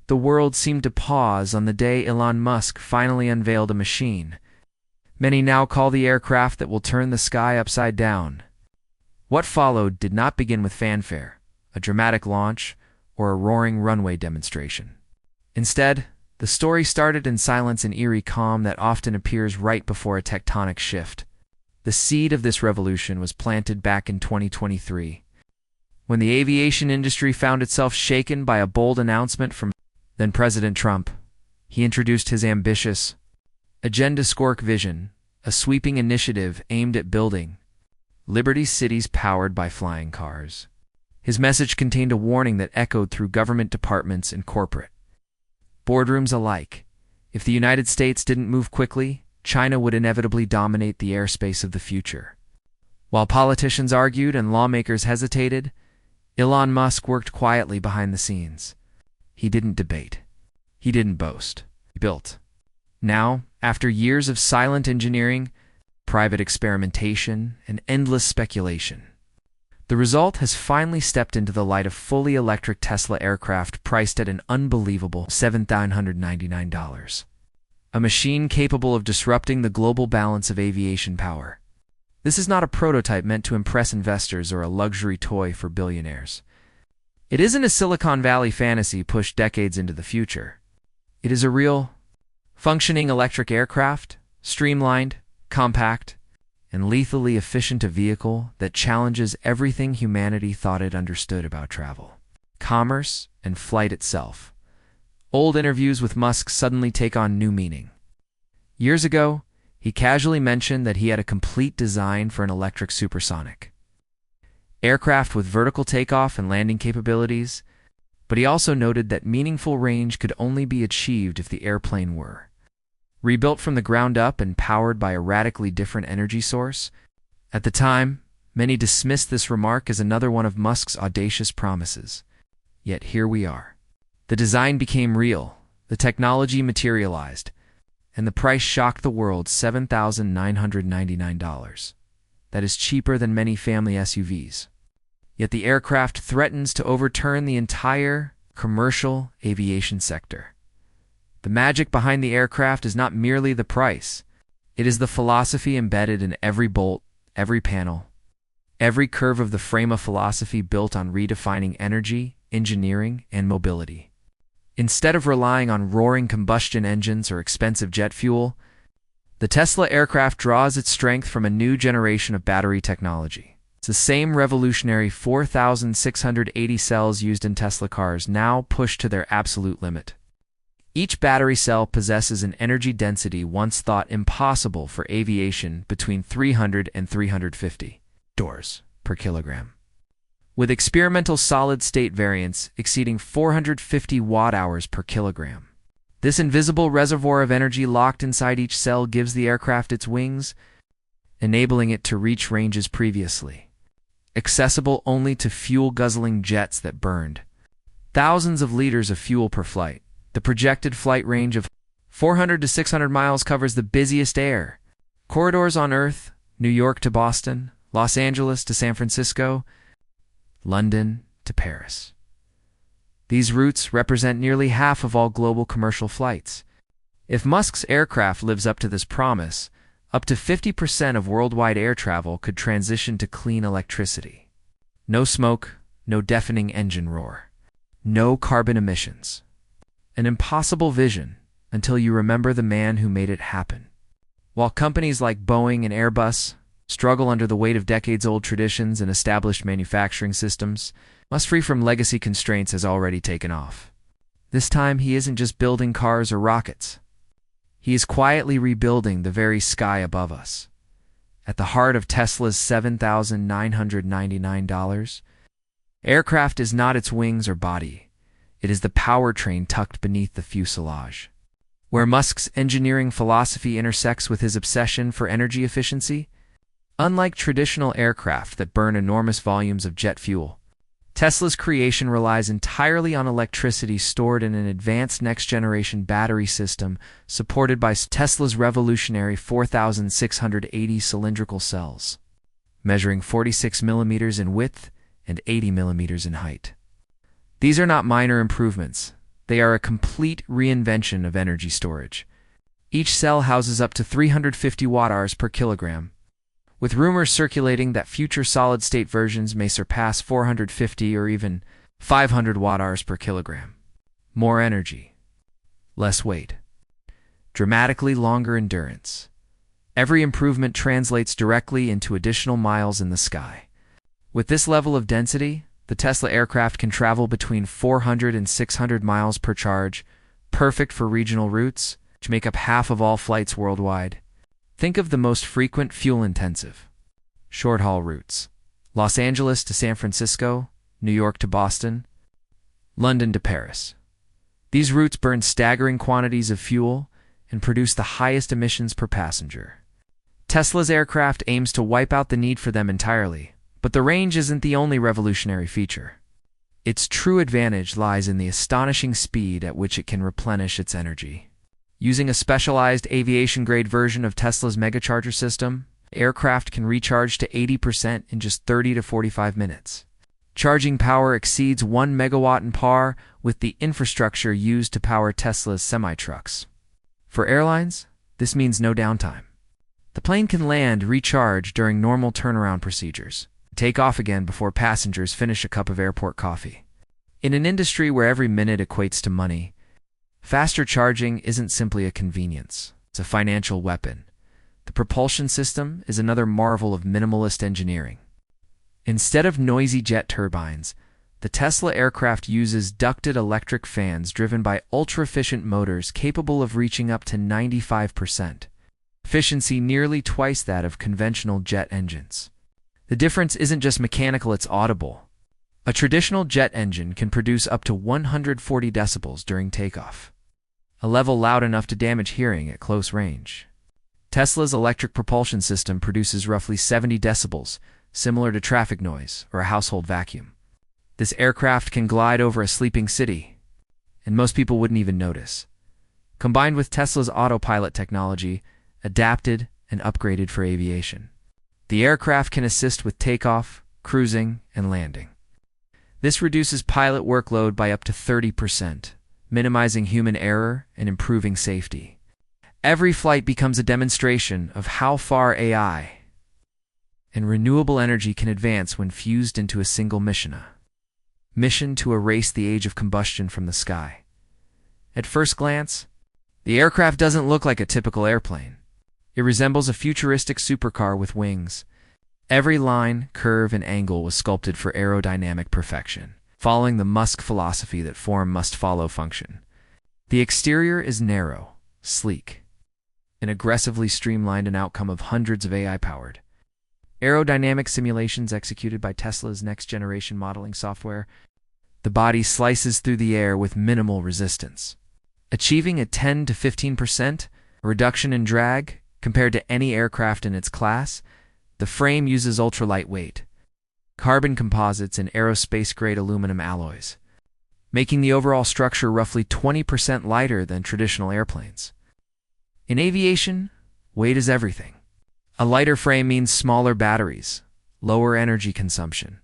the world seemed to pause on the day Elon Musk finally unveiled a machine many now call the aircraft that will turn the sky upside down. What followed did not begin with fanfare, a dramatic launch, or a roaring runway demonstration. Instead, the story started in silence and eerie calm that often appears right before a tectonic shift. The seed of this revolution was planted back in 2023, when the aviation industry found itself shaken by a bold announcement from then-President Trump. He introduced his ambitious Agenda Scorch vision, a sweeping initiative aimed at building Liberty cities powered by flying cars. His message contained a warning that echoed through government departments and corporate boardrooms alike. If the United States didn't move quickly, China would inevitably dominate the airspace of the future. While politicians argued and lawmakers hesitated, Elon Musk worked quietly behind the scenes. He didn't debate. He didn't boast. He built. Now, after years of silent engineering, private experimentation, and endless speculation, the result has finally stepped into the light of fully electric Tesla aircraft priced at an unbelievable $7,999. A machine capable of disrupting the global balance of aviation power. This is not a prototype meant to impress investors or a luxury toy for billionaires. It isn't a Silicon Valley fantasy pushed decades into the future. It is a real, functioning electric aircraft, streamlined, compact, and lethally efficient, a vehicle that challenges everything humanity thought it understood about travel, commerce, and flight itself. Old interviews with Musk suddenly take on new meaning. Years ago, he casually mentioned that he had a complete design for an electric supersonic aircraft with vertical takeoff and landing capabilities, but he also noted that meaningful range could only be achieved if the airplane were rebuilt from the ground up and powered by a radically different energy source. At the time, many dismissed this remark as another one of Musk's audacious promises. Yet here we are. The design became real, the technology materialized, and the price shocked the world: $7,999. That is cheaper than many family SUVs. Yet the aircraft threatens to overturn the entire commercial aviation sector. The magic behind the aircraft is not merely the price. It is the philosophy embedded in every bolt, every panel, every curve of the frame, a philosophy built on redefining energy, engineering, and mobility. Instead of relying on roaring combustion engines or expensive jet fuel, the Tesla aircraft draws its strength from a new generation of battery technology. It's the same revolutionary 4,680 cells used in Tesla cars, now pushed to their absolute limit. Each battery cell possesses an energy density once thought impossible for aviation, between 300 and 350 joules per kilogram, with experimental solid-state variants exceeding 450 watt-hours per kilogram. This invisible reservoir of energy locked inside each cell gives the aircraft its wings, enabling it to reach ranges previously accessible only to fuel-guzzling jets that burned thousands of liters of fuel per flight. The projected flight range of 400 to 600 miles covers the busiest air corridors on Earth: New York to Boston, Los Angeles to San Francisco, London to Paris. These routes represent nearly half of all global commercial flights. If Musk's aircraft lives up to this promise, up to 50% of worldwide air travel could transition to clean electricity. No smoke, no deafening engine roar, no carbon emissions. An impossible vision until you remember the man who made it happen. While companies like Boeing and Airbus struggle under the weight of decades-old traditions and established manufacturing systems, Musk, free from legacy constraints, has already taken off. This time, he isn't just building cars or rockets. He is quietly rebuilding the very sky above us. At the heart of Tesla's $7,999 aircraft is not its wings or body. It is the powertrain tucked beneath the fuselage. Where Musk's engineering philosophy intersects with his obsession for energy efficiency, unlike traditional aircraft that burn enormous volumes of jet fuel, Tesla's creation relies entirely on electricity stored in an advanced next-generation battery system supported by Tesla's revolutionary 4,680 cylindrical cells, measuring 46 millimeters in width and 80 millimeters in height. These are not minor improvements. They are a complete reinvention of energy storage. Each cell houses up to 350 watt-hours per kilogram, with rumors circulating that future solid-state versions may surpass 450 or even 500 watt-hours per kilogram. More energy, less weight, dramatically longer endurance. Every improvement translates directly into additional miles in the sky. With this level of density, the Tesla aircraft can travel between 400 and 600 miles per charge, perfect for regional routes, which make up half of all flights worldwide. Think of the most frequent fuel-intensive short-haul routes: Los Angeles to San Francisco, New York to Boston, London to Paris. These routes burn staggering quantities of fuel and produce the highest emissions per passenger. Tesla's aircraft aims to wipe out the need for them entirely, but the range isn't the only revolutionary feature. Its true advantage lies in the astonishing speed at which it can replenish its energy. Using a specialized aviation-grade version of Tesla's megacharger system, aircraft can recharge to 80% in just 30 to 45 minutes. Charging power exceeds 1 megawatt in par with the infrastructure used to power Tesla's semi-trucks. For airlines, this means no downtime. The plane can land, recharge during normal turnaround procedures, take off again before passengers finish a cup of airport coffee. In an industry where every minute equates to money, faster charging isn't simply a convenience, it's a financial weapon. The propulsion system is another marvel of minimalist engineering. Instead of noisy jet turbines, the Tesla aircraft uses ducted electric fans driven by ultra-efficient motors capable of reaching up to 95%, efficiency nearly twice that of conventional jet engines. The difference isn't just mechanical, it's audible. A traditional jet engine can produce up to 140 decibels during takeoff, a level loud enough to damage hearing at close range. Tesla's electric propulsion system produces roughly 70 decibels, similar to traffic noise or a household vacuum. This aircraft can glide over a sleeping city, and most people wouldn't even notice. Combined with Tesla's autopilot technology, adapted and upgraded for aviation, the aircraft can assist with takeoff, cruising, and landing. This reduces pilot workload by up to 30%, minimizing human error and improving safety. Every flight becomes a demonstration of how far AI and renewable energy can advance when fused into a single mission to erase the age of combustion from the sky. At first glance, the aircraft doesn't look like a typical airplane. It resembles a futuristic supercar with wings. Every line, curve, and angle was sculpted for aerodynamic perfection, following the Musk philosophy that form must follow function. The exterior is narrow, sleek, and aggressively streamlined, an outcome of hundreds of AI-powered aerodynamic simulations executed by Tesla's next-generation modeling software. The body slices through the air with minimal resistance, achieving a 10 to 15% reduction in drag compared to any aircraft in its class. The frame uses ultra-lightweight carbon composites and aerospace-grade aluminum alloys, making the overall structure roughly 20% lighter than traditional airplanes. In aviation, weight is everything. A lighter frame means smaller batteries, lower energy consumption,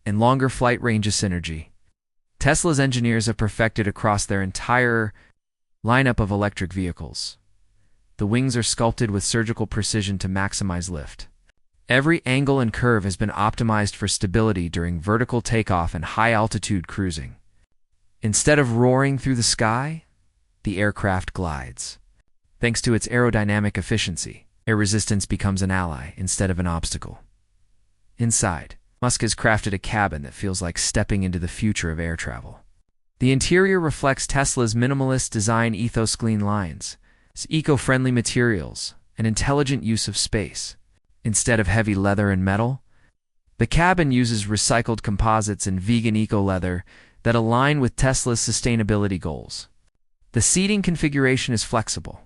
and longer flight range synergy. Tesla's engineers have perfected across their entire lineup of electric vehicles. The wings are sculpted with surgical precision to maximize lift. Every angle and curve has been optimized for stability during vertical takeoff and high-altitude cruising. Instead of roaring through the sky, the aircraft glides. Thanks to its aerodynamic efficiency, air resistance becomes an ally instead of an obstacle. Inside, Musk has crafted a cabin that feels like stepping into the future of air travel. The interior reflects Tesla's minimalist design ethos: clean lines, eco-friendly materials, and intelligent use of space. Instead of heavy leather and metal, the cabin uses recycled composites and vegan eco-leather that align with Tesla's sustainability goals. The seating configuration is flexible.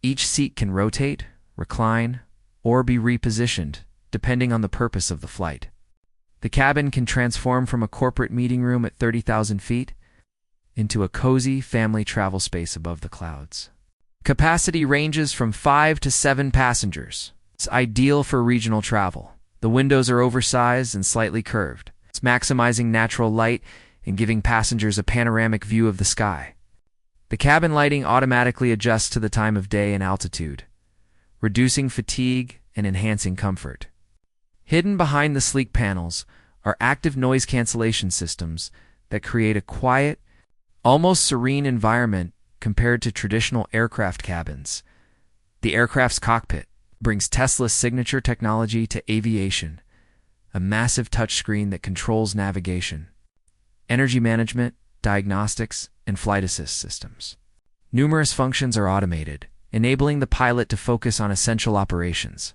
Each seat can rotate, recline, or be repositioned, depending on the purpose of the flight. The cabin can transform from a corporate meeting room at 30,000 feet into a cozy family travel space above the clouds. Capacity ranges from 5 to 7 passengers. It's ideal for regional travel. The windows are oversized and slightly curved. It's maximizing natural light and giving passengers a panoramic view of the sky. The cabin lighting automatically adjusts to the time of day and altitude, reducing fatigue and enhancing comfort. Hidden behind the sleek panels are active noise cancellation systems that create a quiet, almost serene environment compared to traditional aircraft cabins. The aircraft's cockpit brings Tesla's signature technology to Aviation, a massive touchscreen that controls navigation, energy management, diagnostics, and flight assist systems. Numerous functions are automated, enabling the pilot to focus on essential operations.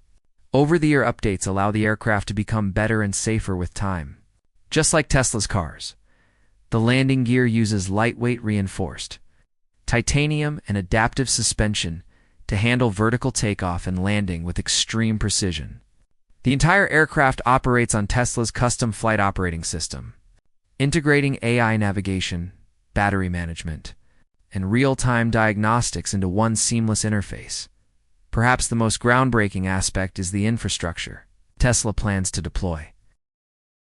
Over-the-air updates allow the aircraft to become better and safer with time. Just like Tesla's cars, the landing gear uses lightweight reinforced titanium and adaptive suspension to handle vertical takeoff and landing with extreme precision. The entire aircraft operates on Tesla's custom flight operating system, integrating AI navigation, battery management, and real-time diagnostics into one seamless interface. Perhaps the most groundbreaking aspect is the infrastructure Tesla plans to deploy.